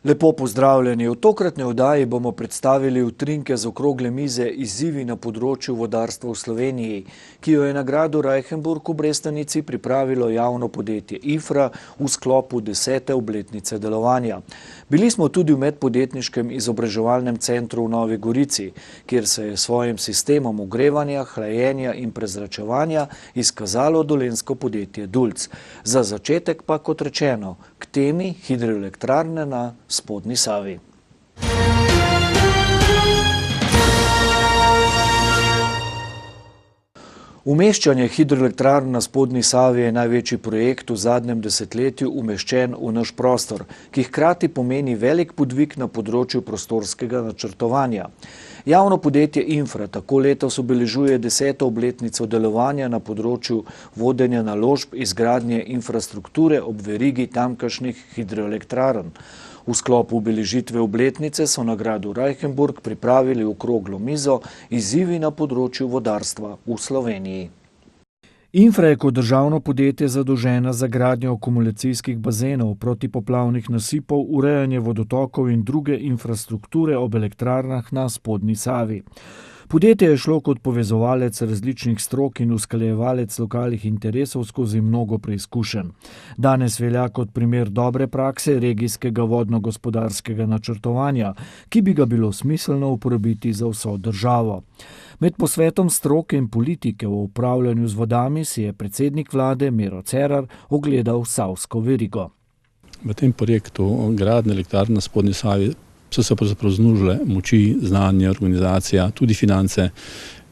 Lepo pozdravljeni. V tokratni oddaji bomo predstavili utrinke z okrogle mize Izzivi na področju vodarstva v Sloveniji, ki jo je na gradu Reichenburg v Brestanici pripravilo javno podjetje Infra v sklopu 10. obletnice delovanja. Bili smo tudi v medpodjetniškem izobraževalnem centru v Novi Gorici, kjer se je svojim sistemom ogrevanja, hlajenja in prezračevanja izkazalo dolenjsko podjetje Dulc. Za začetek pa, kot rečeno, k temi hidroelektrarne na Spodnji Savi. Umeščanje hidroelektrarn na Spodnji Savi je največji projekt v zadnjem desetletju umeščen v naš prostor, ki hkrati pomeni velik podvig na področju prostorskega načrtovanja. Javno podjetje Infra tako letos obeležuje 10. obletnico delovanja na področju vodenja naložb izgradnje infrastrukture ob verigi tamkajšnjih hidroelektrarn. V sklopu obeležitve obletnice so na gradu Reichenburg pripravili okroglo mizo Izzivi na področju vodarstva v Sloveniji. Infra je kot državno podjetje zadolžena za gradnjo akumulacijskih bazenov, protipoplavnih nasipov, urejanje vodotokov in druge infrastrukture ob elektrarnah na Spodnji Savi. Podjetje je šlo kot povezovalec različnih strok in usklajevalec lokalnih interesov skozi mnogo preizkušenj. Danes velja kot primer dobre prakse regijskega vodno-gospodarskega načrtovanja, ki bi ga bilo smiselno uporabiti za vso državo. Med posvetom stroke in politike o upravljanju z vodami si je predsednik vlade Miro Cerar ogledal savsko verigo. V tem projektu gradnje elektrarn na Spodnji Savi so se pravzaprav znužile moči, znanje, organizacija, tudi finance,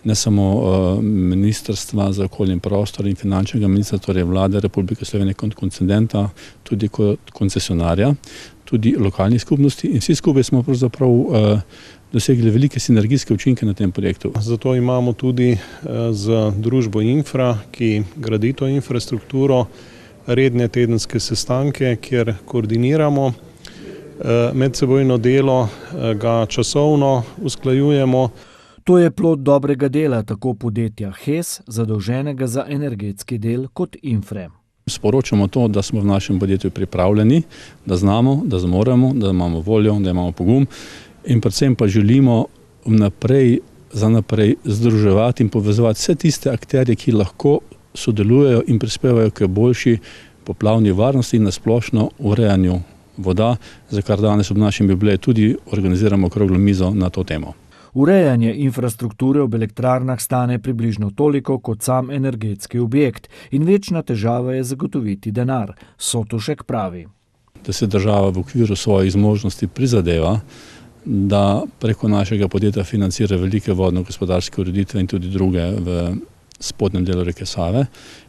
ne samo Ministrstva za okolje in prostor in finančnega ministra, torej vlade Republike Slovenije kot koncedenta, tudi kot koncesionarja, tudi lokalnih skupnosti in vsi skupaj smo pravzaprav dosegli velike sinergijske učinke na tem projektu. Zato imamo tudi z družbo Infra, ki gradi to infrastrukturo, redne tedenske sestanke, kjer koordiniramo medsebojno delo, ga časovno usklajujemo. To je plod dobrega dela tako podjetja HES, zadolženega za energetski del, kot Infre. Sporočamo to, da smo v našem podjetju pripravljeni, da znamo, da zmoremo, da imamo voljo, da imamo pogum in predvsem pa želimo za naprej združevati in povezovati vse tiste akterje, ki lahko sodelujejo in prispevajo k boljši poplavni varnosti in na splošno urejanju voda, za kar danes ob našem jubileju tudi organiziramo okroglo mizo na to temo. Urejanje infrastrukture ob elektrarnah stane približno toliko kot sam energetski objekt in večna težava je zagotoviti denar, Sotušek pravi. Da se država v okviru svojih zmožnosti prizadeva, da preko našega podjetja financira velike vodno-gospodarske ureditve in tudi druge v spodnjem delu reke Save.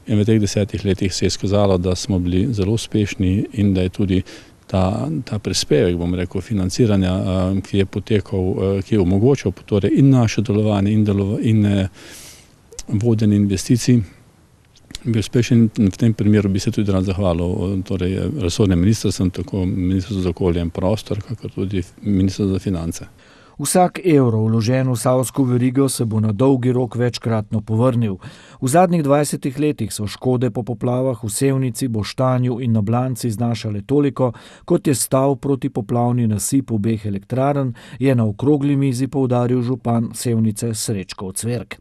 In v teh 10 letih se je izkazalo, da smo bili zelo uspešni in da je tudi ta prispevek, bom rekel, financiranja, ki je potekal, ki je omogočal torej in naše delovanje in vodenje investicij, bil uspešen. V tem primeru bi se tudi rad zahvalil torej resornim ministrstvom, tako Ministrstvo za okolje in prostor, kakor tudi Ministrstvo za finance. Vsak evro vložen v savsko verigo se bo na dolgi rok večkratno povrnil. V zadnjih 20 letih so škode po poplavah v Sevnici, Boštanju in na Blanci znašale toliko, kot je stal protipoplavni nasip obeh elektrarn, je na okrogli mizi poudaril župan Sevnice Srečko Cverk.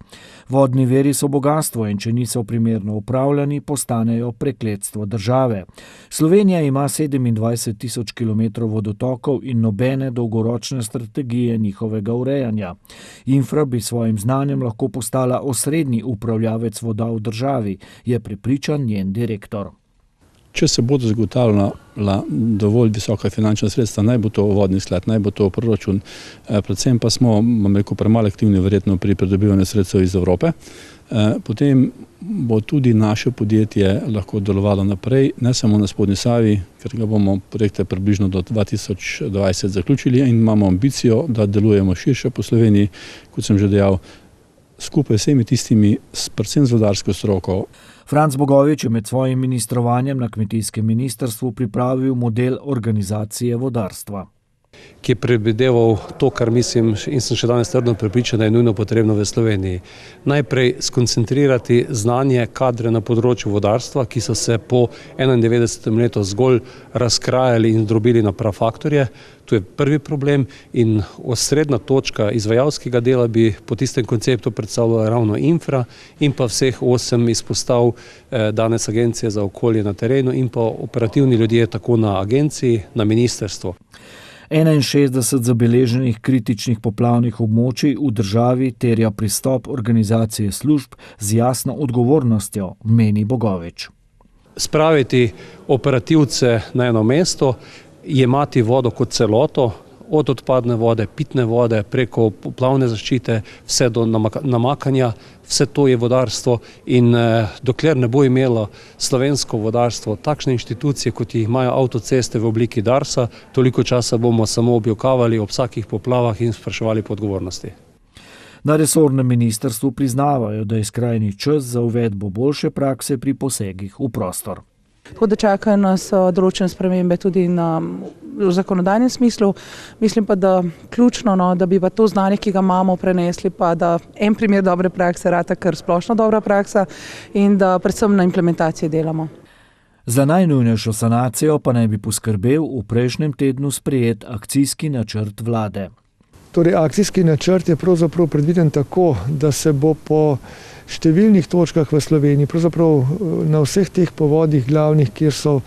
Vodni viri so bogastvo in če niso primerno upravljani, postanejo prekletstvo države. Slovenija ima 27.000 km vodotokov in nobene dolgoročne strategije njihovega urejanja. Infra bi svojim znanjem lahko postala osrednji upravljavec voda v državi, je prepričan njen direktor. Če se bodo zagotavljala dovolj visoka finančna sredstva, naj bo to vodni sklad, naj bo to proračun, predvsem pa smo, bom rekel, premalo aktivni verjetno pri pridobivanju sredstev iz Evrope, potem bo tudi naše podjetje lahko delovalo naprej, ne samo na Spodnji Savi, ker ga bomo projekte približno do 2020 zaključili in imamo ambicijo, da delujemo širše po Sloveniji, kot sem že dejal, skupaj vsemi tistimi, predvsem z vodarsko stroko. Franc Bogovič je med svojim ministrovanjem na kmetijskem ministrstvu pripravil model organizacije vodarstva. ki je predvideval to, kar mislim in sem še danes trdno prepričan, da je nujno potrebno v Sloveniji. Najprej skoncentrirati znanje, kadre na področju vodarstva, ki so se po 91. letu zgolj razkrajali in drobili na prafaktorje. To je prvi problem in osrednja točka izvajalskega dela bi po tistem konceptu predstavljala ravno infra in pa vseh 8 izpostav danes Agencije za okolje na terenu in pa operativni ljudje tako na agenciji, na ministrstvu. 61 zabeleženih kritičnih poplavnih območij v državi terja pristop organizacije služb z jasno odgovornostjo, meni Bogovič. Spraviti operativce na eno mesto, jemati vodo kot celoto, od odpadne vode, pitne vode, preko poplavne zaščite, vse do namakanja, vse to je vodarstvo in dokler ne bo imelo slovensko vodarstvo takšne inštitucije, kot jih imajo avtoceste v obliki Darsa, toliko časa bomo samo objokavali ob vsakih poplavah in spraševali po odgovornosti. Na resornem ministrstvu priznavajo, da je skrajni čas za uvedbo boljše prakse pri posegih v prostor. Tako da čakajo nas določene spremembe tudi v zakonodajnem smislu. Mislim pa, da ključno, da bi pa to znanje, ki ga imamo, prenesli, pa da en primer dobre prakse rata kar splošno dobra praksa in da predvsem na implementaciji delamo. Za najnujnejšo sanacijo pa naj bi poskrbel v prejšnjem tednu sprejet akcijski načrt vlade. Torej, akcijski načrt je pravzaprav predviden tako, da se bo po številnih točkah v Sloveniji, pravzaprav na vseh teh povodih glavnih, kjer so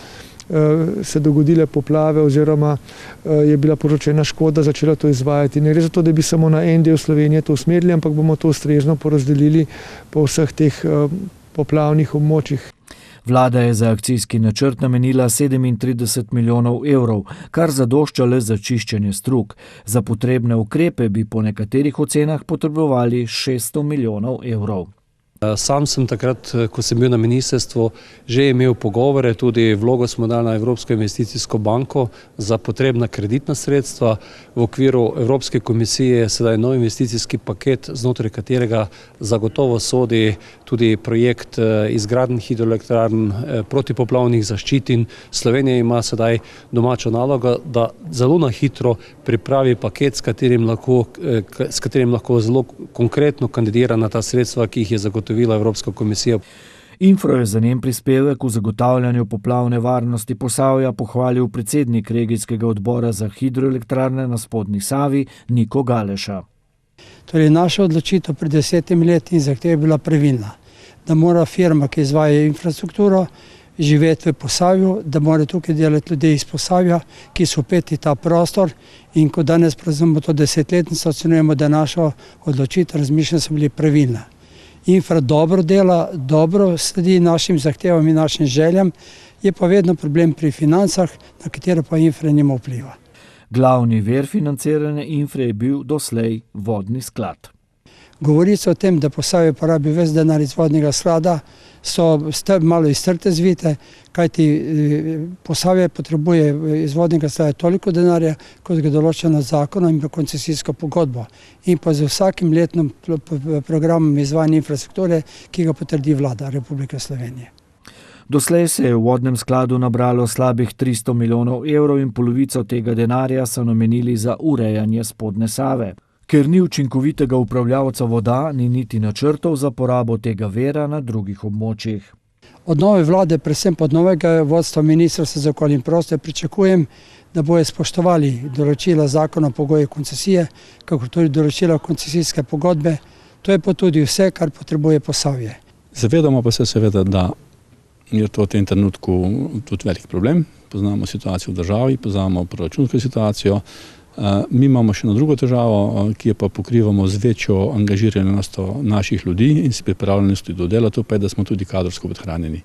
se dogodile poplave oziroma je bila poročena škoda, začela to izvajati. Ne gre za to, da bi samo na en del Slovenije to usmerili, ampak bomo to ustrezno porazdelili po vseh teh poplavnih območjih. Vlada je za akcijski načrt namenila 37 milijonov evrov, kar zadošča le za čiščenje strug. Za potrebne ukrepe bi po nekaterih ocenah potrebovali 600 milijonov evrov. Sam sem takrat, ko sem bil na ministrstvu, že imel pogovore, tudi vlogo smo dali na Evropsko investicijsko banko za potrebna kreditna sredstva. V okviru Evropske komisije je sedaj nov investicijski paket, znotraj katerega zagotovo sodi tudi projekt izgradnje hidroelektrarn, protipoplavnih zaščitin. Slovenija ima sedaj domačo nalogo, da zelo na hitro pripravi paket, s katerim lahko zelo konkretno kandidira na ta sredstva, ki jih je zagotovila Evropska komisija. Infro je za njen prispevek v zagotavljanju poplavne varnosti Posavja pohvalil predsednik regijskega odbora za hidroelektrarne na spodnji Savi Niko Galeša. Torej, naša odločitev pred 10 leti in zahteva je bila pravilna, da mora firma, ki izvaja infrastrukturo, živeti v Posavju, da mora tukaj delati ljudje iz Posavja, ki so vpeti ta prostor in ko danes praznujemo to 10-letnico, ocenjujemo, da naša odločitev, razmišljanja so bili pravilne. Infra dobro dela, dobro sledi našim zahtevam in našim željam, je pa vedno problem pri financah, na katero pa infra nima vpliva. Glavni vir financiranja infre je bil doslej vodni sklad. Govorice o tem, da Posavje porabi ves denar iz vodnega sklada, so malo iz trte zvite, kajti Posavje potrebuje iz vodnega sklada toliko denarja, kot ga določeno zakonom in koncesijsko pogodbo. In pa z vsakim letnim programom izvajanja infrastrukture, ki ga potrdi vlada Republike Slovenije. Doslej se je v vodnem skladu nabralo slabih 300 milijonov evrov in polovico tega denarja so namenili za urejanje spodnje Save. Ker ni učinkovitega upravljavca voda, ni niti načrtov za porabo tega vira na drugih območjih. Od nove vlade, predvsem pod novega vodstva Ministrstva za okolje in prostor, pričakujem, da bodo spoštovali določila zakona o pogojih koncesije, kakor tudi določila koncesijske pogodbe. To je pa tudi vse, kar potrebuje Posavje. Zavedamo pa se seveda, da je to v tem trenutku tudi velik problem. Poznamo situacijo v državi, poznamo proračunsko situacijo. Mi imamo še eno drugo težavo, ki jo pa pokrivamo z večjo angažiranostjo naših ljudi in si pripravljenosti do dela, to pa je, da smo tudi kadrovsko podhranjeni.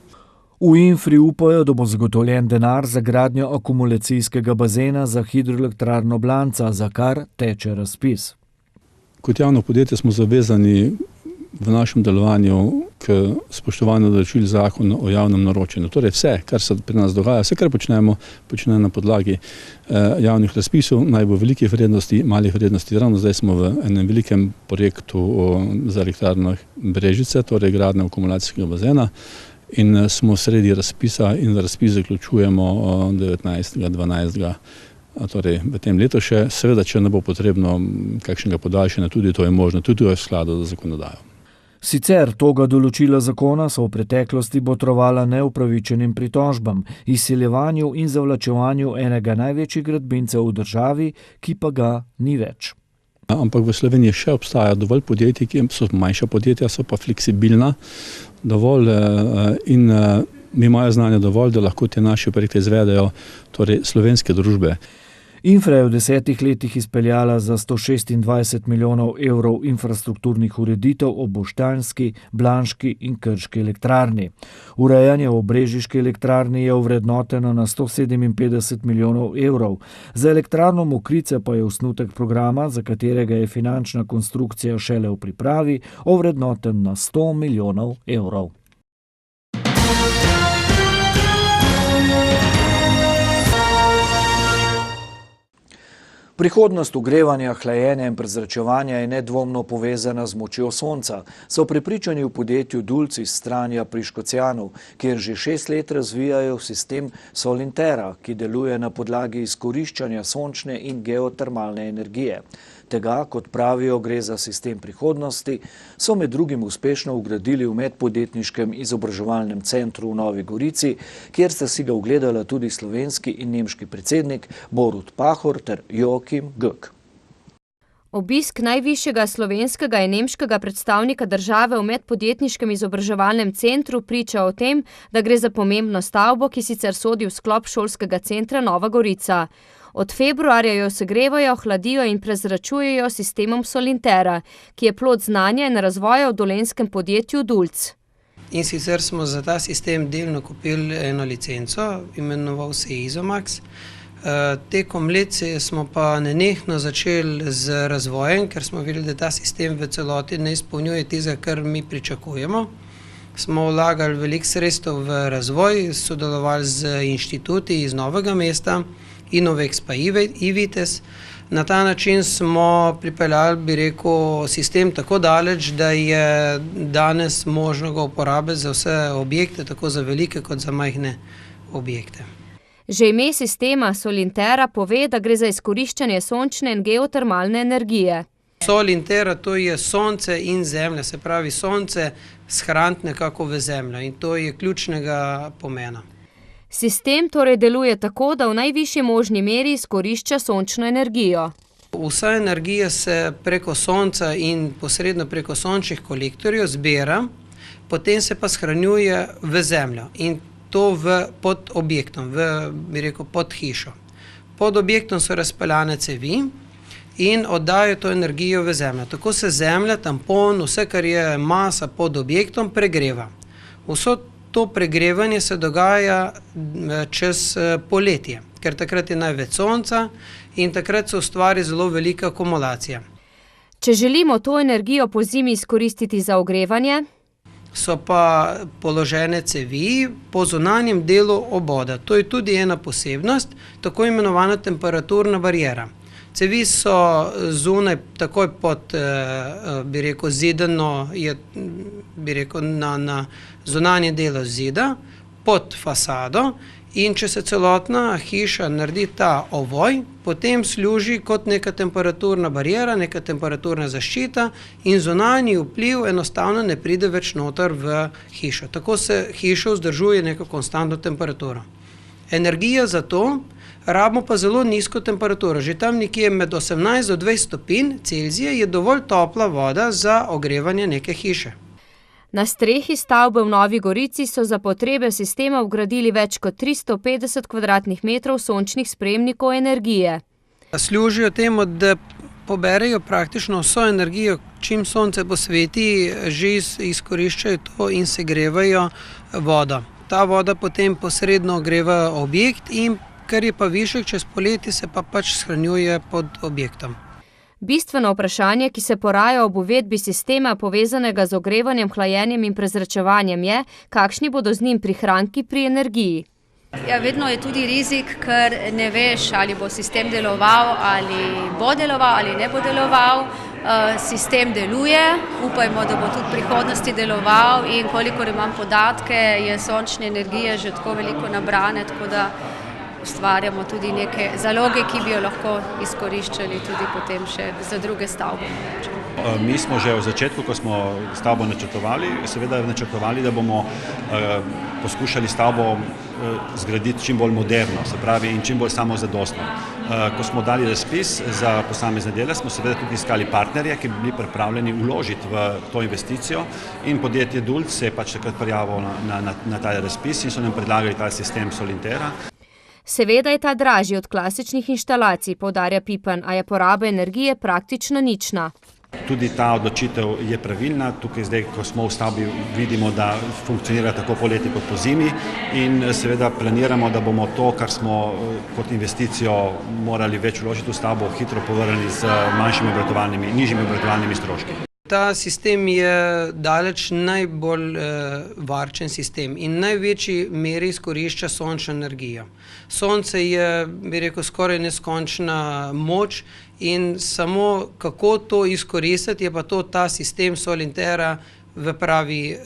V infri upajo, da bo zagotovljen denar za gradnjo akumulacijskega bazena za hidroelektrarno Blanca, za kar teče razpis. Kot javno podjetje smo zavezani v našem delovanju k spoštovanju določil zakona o javnem naročanju. Torej vse, kar se pri nas dogaja, vse, kar počnemo na podlagi javnih razpisov, naj bo velikih vrednosti, malih vrednosti. Ravno zdaj smo v enem velikem projektu za elektrarno Brežice, torej gradnja akumulacijskega bazena, in smo sredi razpisa in razpis zaključujemo 19.12. torej v tem letu še, seveda, če ne bo potrebno kakšnega podaljšanja, tudi to je možno, tudi to je v skladu z zakonodajo. Sicer toga določila zakona so v preteklosti botrovala neupravičenim pritožbam, izseljevanju in zavlačevanju enega največjih gradbincev v državi, ki pa ga ni več. Ampak v Sloveniji še obstaja dovolj podjetij, ki so manjša podjetja, so pa fleksibilna dovolj in mi imajo znanje dovolj, da lahko te naše projekte izvedejo, torej slovenske družbe. Infra je v 10 letih izpeljala za 126 milijonov evrov infrastrukturnih ureditev ob Boštanjski, Blanški in Krški elektrarni. Urejanje v Brežiški elektrarni je ovrednoteno na 157 milijonov evrov. Za elektrarno Mokrice pa je osnutek programa, za katerega je finančna konstrukcija šele v pripravi, ovrednoten na 100 milijonov evrov. Prihodnost ogrevanja, hlajenja in prezračevanja je nedvomno povezana z močjo sonca, so prepričani v podjetju Dulc iz Stranja pri Škocjanu, kjer že 6 let razvijajo sistem Solintera, ki deluje na podlagi izkoriščanja sončne in geotermalne energije. Tega, kot pravijo, gre za sistem prihodnosti, so med drugim uspešno vgradili v medpodjetniškem izobraževalnem centru v Novi Gorici, kjer sta si ga ogledala tudi slovenski in nemški predsednik Borut Pahor ter Joachim Gök. Obisk najvišjega slovenskega in nemškega predstavnika države v medpodjetniškem izobraževalnem centru priča o tem, da gre za pomembno stavbo, ki sicer sodi v sklop šolskega centra Nova Gorica. Od februarja jo segrevajo, hladijo in prezračujejo sistemom Solintera, ki je plod znanja in razvoja v dolenjskem podjetju Dulc. In sicer smo za ta sistem delno kupili eno licenco, imenoval se Izomax. Tekom let smo pa nenehno začeli z razvojem, ker smo videli, da ta sistem v celoti ne izpolnjuje tega, kar mi pričakujemo. Smo vlagali veliko sredstev v razvoj, sodelovali z inštituti iz Novega mesta, Inovex pa Ivites. Na ta način smo pripeljali, bi rekel, sistem tako daleč, da je danes možno ga uporabiti za vse objekte, tako za velike kot za majhne objekte. Že ime sistema Solintera pove, da gre za izkoriščanje sončne in geotermalne energije. Solintera, to je sonce in zemlja, se pravi sonce shraniti nekako v zemljo in to je ključnega pomena. Sistem torej deluje tako, da v najvišji možni meri izkorišča sončno energijo. Vsa energija se preko sonca in posredno preko sončnih kolektorjev zbira, potem se pa shranjuje v zemljo in to pod objektom, bi rekel, pod hišo. Pod objektom so razpeljane cevi in oddajo to energijo v zemljo. Tako se zemlja, tampon, vse, kar je masa pod objektom, pregreva. Vso to pregrevanje se dogaja čez poletje, ker takrat je največ sonca in takrat se ustvari zelo velika akumulacija. Če želimo to energijo po zimi izkoristiti za ogrevanje, so pa položene cevi po zunanjem delu oboda. To je tudi ena posebnost, tako imenovana temperaturna bariera. Cevi so zunaj takoj pod, bi rekel, zidano, bi rekel, na zunanje delo zida, pod fasado in če se celotna hiša naredi ta ovoj, potem služi kot neka temperaturna bariera, neka temperaturna zaščita in zunanji vpliv enostavno ne pride več noter v hišo. Tako se hiša vzdržuje neko konstantno temperaturo. Energija za to rabimo pa zelo nizko temperaturo. Že tam nekje med 18 do 20 stopinj Celzija je dovolj topla voda za ogrevanje neke hiše. Na strehi stavbe v Novi Gorici so za potrebe sistema vgradili več kot 350 kvadratnih metrov sončnih sprejemnikov energije. Služijo temu, da poberejo praktično vso energijo, čim sonce posveti, že izkoriščajo to in segrevajo vodo. Ta voda potem posredno ogreva objekt in kar je pa višek čez poletje, se pa pač shranjuje pod objektom. Bistveno vprašanje, ki se poraja ob uvedbi sistema povezanega z ogrevanjem, hlajenjem in prezračevanjem je, kakšni bodo z njim prihranki pri energiji. Ja, vedno je tudi rizik, ker ne veš, ali bo sistem deloval, ali bo deloval, ali ne bo deloval. Sistem deluje, upajmo, da bo tudi v prihodnosti deloval in kolikor imam podatke, je sončne energije že tako veliko nabrane, tako da ustvarjamo tudi neke zaloge, ki bi jo lahko izkoriščali tudi potem še za druge stavbe. Mi smo že v začetku, ko smo stavbo načrtovali, seveda načrtovali, da bomo poskušali stavbo zgraditi čim bolj moderno, se pravi, in čim bolj samozadostno. Ko smo dali razpis za posamezne dele, smo seveda tudi iskali partnerje, ki bi bili pripravljeni vložiti v to investicijo, in podjetje Dulc se je pač takrat prijavilo na ta razpis in so nam predlagali ta sistem Solintera. Seveda je ta dražji od klasičnih inštalacij, poudarja Pipan, a je poraba energije praktično nična. Tudi ta odločitev je pravilna. Tukaj zdaj, ko smo v stavbi, vidimo, da funkcionira tako poleti kot pozimi in seveda planiramo, da bomo to, kar smo kot investicijo morali več vložiti v stavbo, hitro povrnili z nižjimi obratovalnimi stroški. Ta sistem je daleč najbolj varčen sistem in največji meri izkorišča sončno energijo. Sonce je, bi rekel, skoraj neskončna moč in samo kako to izkoristiti, je pa to ta sistem Solintera v pravi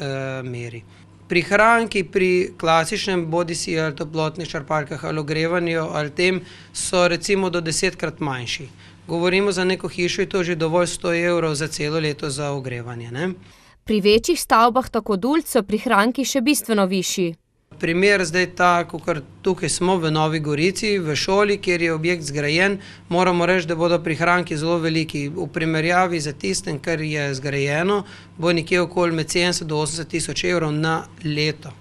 meri. Prihranki pri klasičnem bodisi ali toplotnih črpalkah ali ogrevanju ali tem so recimo do 10-krat manjši. Govorimo za neko hišo, je to že dovolj 100 € za celo leto za ogrevanje, ne? Pri večjih stavbah tako Dulc so prihranki še bistveno višji. Primer zdaj kakor tukaj smo v Novi Gorici, v šoli, kjer je objekt zgrajen, moramo reči, da bodo prihranki zelo veliki. V primerjavi za tistem, kar je zgrajeno, bo nekje okoli med 70 do 80 tisoč € na leto.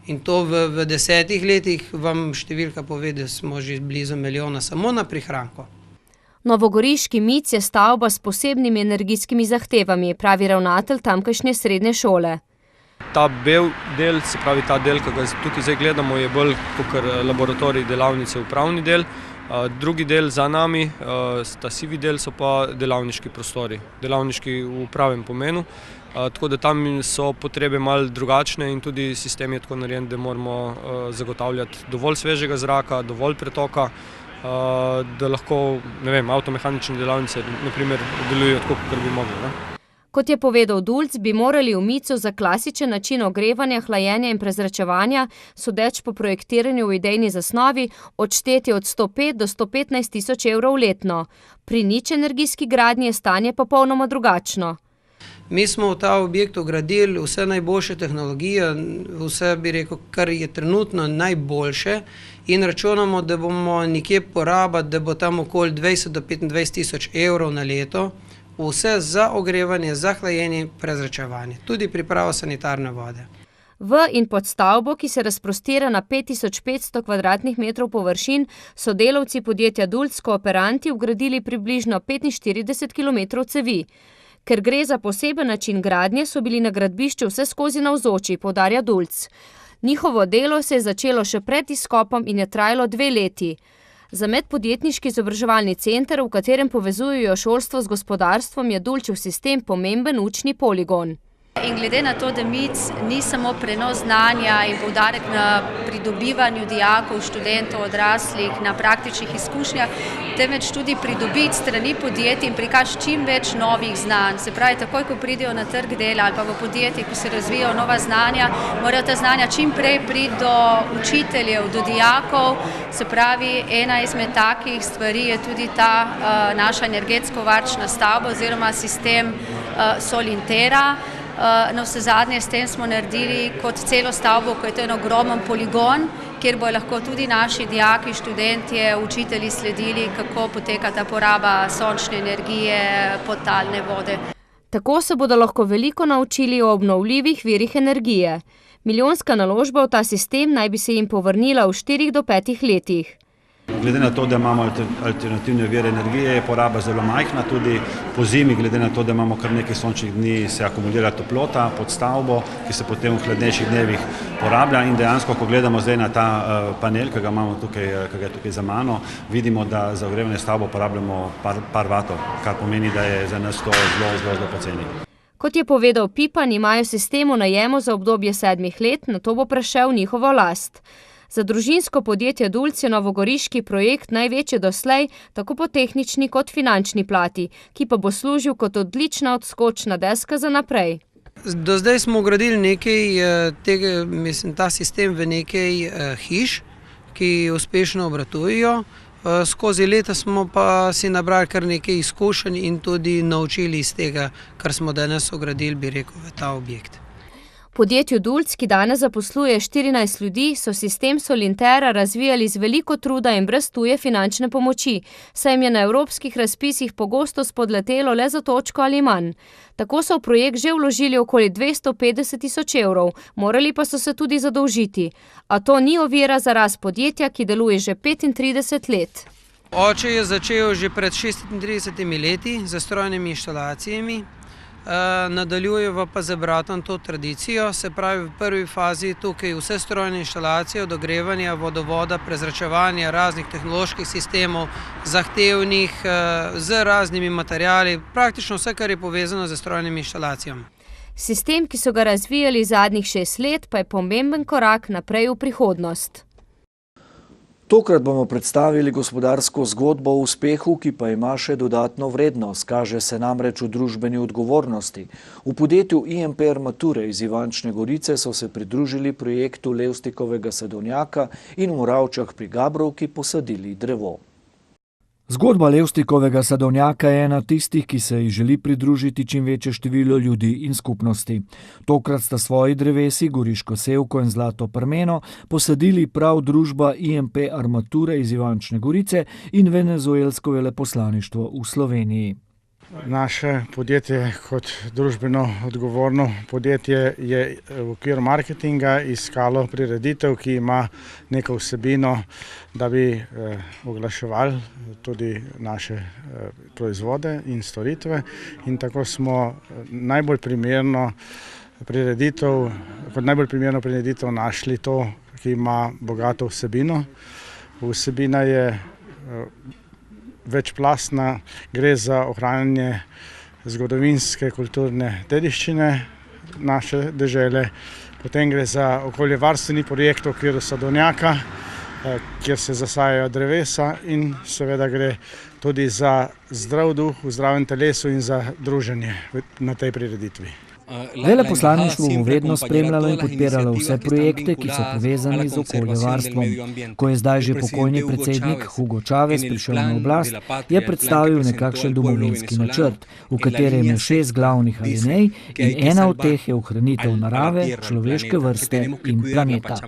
In to v 10 letih vam številka pove, da smo že blizu milijona samo na prihranku. Novogoriški MIC je stavba s posebnimi energijskimi zahtevami, pravi ravnatelj tamkajšnje srednje šole. Ta bel del, se pravi ta del, ki ga tukaj zdaj gledamo, je bolj kot laboratorij delavnice upravni del. Drugi del za nami, ta sivi del, so pa delavniški prostori, delavniški v pravem pomenu. Tako da tam so potrebe malo drugačne in tudi sistem je tako narejen, da moramo zagotavljati dovolj svežega zraka, dovolj pretoka, da lahko, ne vem, avtomehanične delavnice na primer delujejo tako, kot bi mogli, ne? Kot je povedal Dulc, bi morali v MIC-u za klasičen način ogrevanja, hlajenja in prezračevanja, sodeč po projektiranju v idejni zasnovi, odšteti od 105 do 115 tisoč € letno. Pri nič energijski gradnji je stanje popolnoma drugačno. Mi smo v ta objekt vgradili vse najboljše tehnologije, vse bi rekel, kar je trenutno najboljše in računamo, da bomo nekje poraba, da bo tam okoli 20 do 25 tisoč € na leto, vse za ogrevanje, za hlajenje in prezračevanje, tudi pripravo sanitarne vode. V in pod stavbo, ki se razprostira na 5500 kvadratnih metrov površin, so delavci podjetja Dulc kooperanti vgradili približno 45 km cevi. Ker gre za poseben način gradnje, so bili na gradbišču vse skozi navzoči, poudarja Dulc. Njihovo delo se je začelo še pred izkopom in je trajalo 2 leti. Za medpodjetniški izobraževalni center, v katerem povezujejo šolstvo z gospodarstvom, je Dulčev sistem pomemben učni poligon. In glede na to, da MIC ni samo prenos znanja in poudarek na pridobivanju dijakov, študentov, odraslih, na praktičnih izkušnjah, temveč tudi pridobiti strani podjetij in prikaž čim več novih znanj. Se pravi, takoj, ko pridejo na trg dela ali pa v podjetjih, ko se razvijajo nova znanja, morajo ta znanja čim prej priti do učiteljev, do dijakov. Se pravi, ena izmed takih stvari je tudi ta naša energetsko varčna stavba oziroma sistem Solintera. Na vse zadnje s tem smo naredili kot celo stavbo, ko je to en ogromen poligon, kjer bojo lahko tudi naši dijaki, študentje, učitelji sledili, kako poteka ta poraba sončne energije, podtalne vode. Tako se bodo lahko veliko naučili o obnovljivih virih energije. Milijonska naložba v ta sistem naj bi se jim povrnila v 4 do 5 letih. Glede na to, da imamo alternativne vire energije, je poraba zelo majhna, tudi po zimi, glede na to, da imamo kar nekaj sončnih dni, se akumulira toplota pod stavbo, ki se potem v hladnejših dnevih porablja in dejansko, ko gledamo zdaj na ta panel, ki ga imamo tukaj, ki ga je tukaj za mano, vidimo, da za ogrevanje stavbo porabljamo par vatov, kar pomeni, da je za nas to zelo poceni. Kot je povedal Pipan, imajo sistem v najemu za obdobje 7 let, nato bo prešel njihovo last. Za družinsko podjetje Dulc je novogoriški projekt največji doslej, tako po tehnični kot finančni plati, ki pa bo služil kot odlična odskočna deska za naprej. Do zdaj smo vgradili ta sistem v nekaj hiš, ki uspešno obratujejo. Skozi leta smo pa si nabrali kar nekaj izkušenj in tudi naučili iz tega, kar smo danes ogradili, bi rekel, v ta objekt. Podjetju Dulc, ki danes zaposluje 14 ljudi, so sistem Solintera razvijali z veliko truda in brez tuje finančne pomoči, saj jim je na evropskih razpisih pogosto spodletelo le za točko ali manj. Tako so v projekt že vložili okoli 250 000 evrov, morali pa so se tudi zadolžiti. A to ni ovira za rast podjetja, ki deluje že 35 let. Oče je začel že pred 36 leti z strojnimi inštalacijami. Nadaljujeva pa z bratom to tradicijo, se pravi v prvi fazi tukaj vse strojne inštalacije od ogrevanja, vodovoda, prezračevanja, raznih tehnoloških sistemov, zahtevnih, z raznimi materiali, praktično vse, kar je povezano z strojnimi inštalacijami. Sistem, ki so ga razvijali zadnjih 6 let, pa je pomemben korak naprej v prihodnost. Tokrat bomo predstavili gospodarsko zgodbo o uspehu, ki pa ima še dodatno vrednost, kaže se namreč v družbeni odgovornosti. V podjetju IMP Armature iz Ivančne Gorice so se pridružili projektu Levstikovega sadovnjaka in v Moravčah pri Gabrovki posadili drevo. Zgodba Levstikovega sadovnjaka je ena tistih, ki se ji želi pridružiti čim večje število ljudi in skupnosti. Tokrat sta svoji drevesi, goriško sevko in zlato prmeno, posadili prav družba IMP Armature iz Ivančne Gorice in venezuelsko veleposlaništvo v Sloveniji. Naše podjetje kot družbeno odgovorno podjetje je v okviru marketinga iskalo prireditev, ki ima neko vsebino, da bi oglaševali tudi naše proizvode in storitve. In tako smo najbolj primerno prireditev našli to, ki ima bogato vsebino. Vsebina je večplastna, gre za ohranjanje zgodovinske kulturne dediščine naše dežele, potem gre za okoljevarstveni projekt v okviru sadovnjaka, kjer se zasajajo drevesa in seveda gre tudi za zdrav duh v zdravem telesu in za druženje na tej prireditvi. Veleposlaništvo bo vedno spremljalo in podpiralo vse projekte, ki so povezani z okoljevarstvom. Ko je zdaj že pokojni predsednik Hugo Chavez prišel na oblast, je predstavil nekakšen domovinski načrt, v katerem je 6 glavnih alinej in ena od teh je ohranitev narave, človeške vrste in planeta.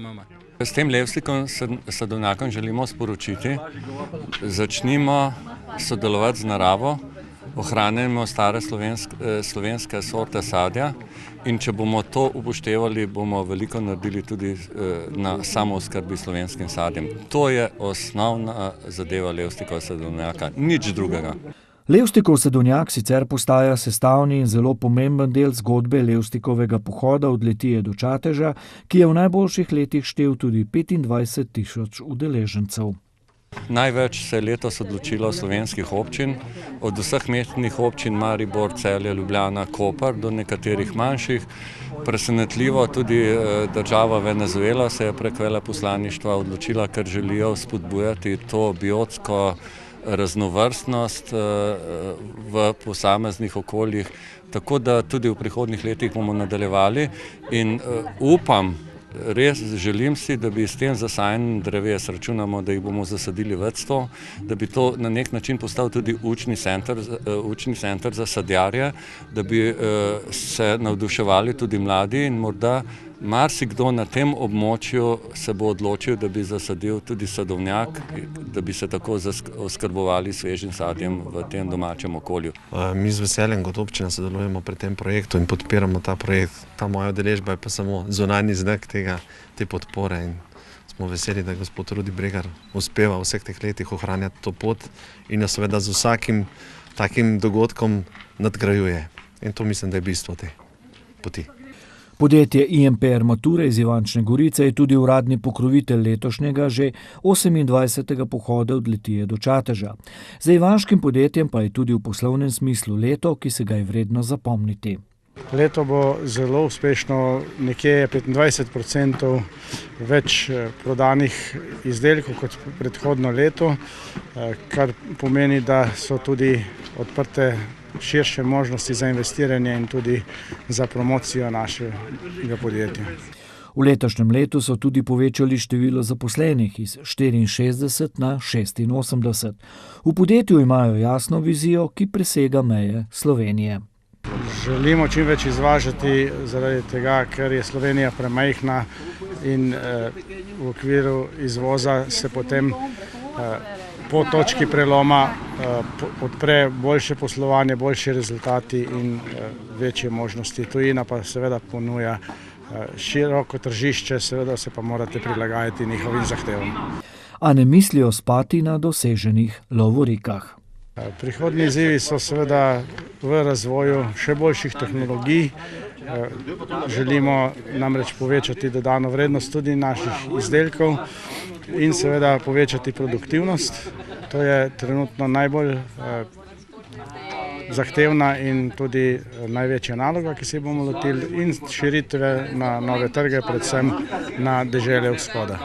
S tem Levstikovim sadovnjakom želimo sporočiti, začnimo sodelovati z naravo, ohranjamo stare slovenske sorte sadja in če bomo to upoštevali, bomo veliko naredili tudi na samooskrbi slovenskim sadjem. To je osnovna zadeva Levstikovega sadovnjaka, nič drugega. Levstikov sadovnjak sicer postaja sestavni in zelo pomemben del zgodbe Levstikovega pohoda od Litije do Čateža, ki je v najboljših letih štel tudi 25 000 udeležencev. Največ se je letos odločilo slovenskih občin, od vseh mestnih občin Maribor, Celje, Ljubljana, Koper do nekaterih manjših. Presenetljivo tudi država Venezuela se je prek veleposlaništva odločila, ker želijo spodbujati to biotsko raznovrstnost v posameznih okoljih, tako da tudi v prihodnjih letih bomo nadaljevali in upam, res želim si, da bi s tem zasajanjem dreves, računamo, da jih bomo zasadili več 100, da bi to na nek način postal tudi učni center za sadjarje, da bi se navduševali tudi mladi in morda marsikdo na tem območju se bo odločil, da bi zasadil tudi sadovnjak, da bi se tako oskrbovali svežim sadjem v tem domačem okolju. Mi z veseljem kot občina sodelujemo pri tem projektu in podpiramo ta projekt. Ta moja udeležba je pa samo zunanji znak te podpore in smo veseli, da gospod Rudi Bregar uspeva v vseh teh letih ohranjati to pot in jo seveda z vsakim takim dogodkom nadgrajuje. In to mislim, da je bistvo te poti. Podjetje IMP Armature iz Ivančne Gorice je tudi uradni pokrovitelj letošnjega že 28. pohoda od Litije do Čateža. Za ivanškim podjetjem pa je tudi v poslovnem smislu leto, ki se ga je vredno zapomniti. Leto bo zelo uspešno, nekje 25% več prodanih izdelkov kot predhodno leto, kar pomeni, da so tudi odprte širše možnosti za investiranje in tudi za promocijo našega podjetja. V letošnjem letu so tudi povečali število zaposlenih iz 64 na 86. V podjetju imajo jasno vizijo, ki presega meje Slovenije. Želimo čim več izvažati zaradi tega, ker je Slovenija premajhna in v okviru izvoza se potem po točki preloma odpre boljše poslovanje, boljši rezultati in večje možnosti. Tujina pa seveda ponuja široko tržišče, seveda se pa morate prilagajati njihovim zahtevam. A ne mislijo spati na doseženih lovorikah. Prihodnji izzivi so seveda v razvoju še boljših tehnologij. Želimo namreč povečati dodano vrednost tudi naših izdelkov in seveda povečati produktivnost. To je trenutno najbolj zahtevna in tudi največja naloga, ki se bomo lotili, in širitve na nove trge, predvsem na dežele vzhoda.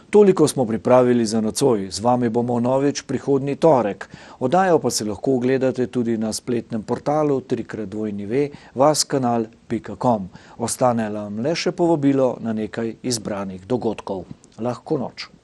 Toliko smo pripravili za nocoj. Z vami bomo novič prihodnji torek. Oddajo pa se lahko ogledate tudi na spletnem portalu www.vaskanal.com. Ostane nam le še povabilo na nekaj izbranih dogodkov. Lahko noč.